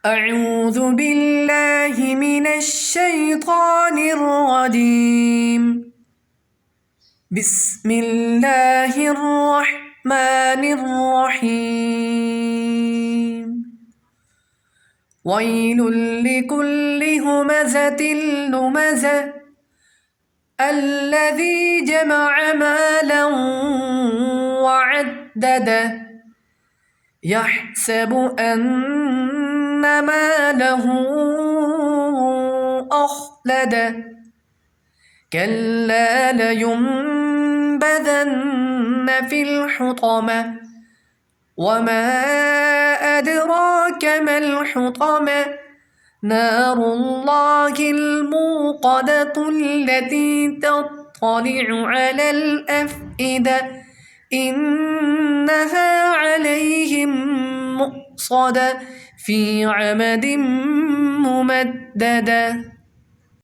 أعوذ بالله من الشيطان الرجيم. بسم الله الرحمن الرحيم. ويل لكل همزة لمزة الذي جمع مالا وعدده يحسب أن ماله أخلده كلا لينبذن في الحطمة وما أدراك ما الحطمة نار الله الموقدة التي تطلع على الأفئدة إنها عليهم مؤصدة في عمد ممددة.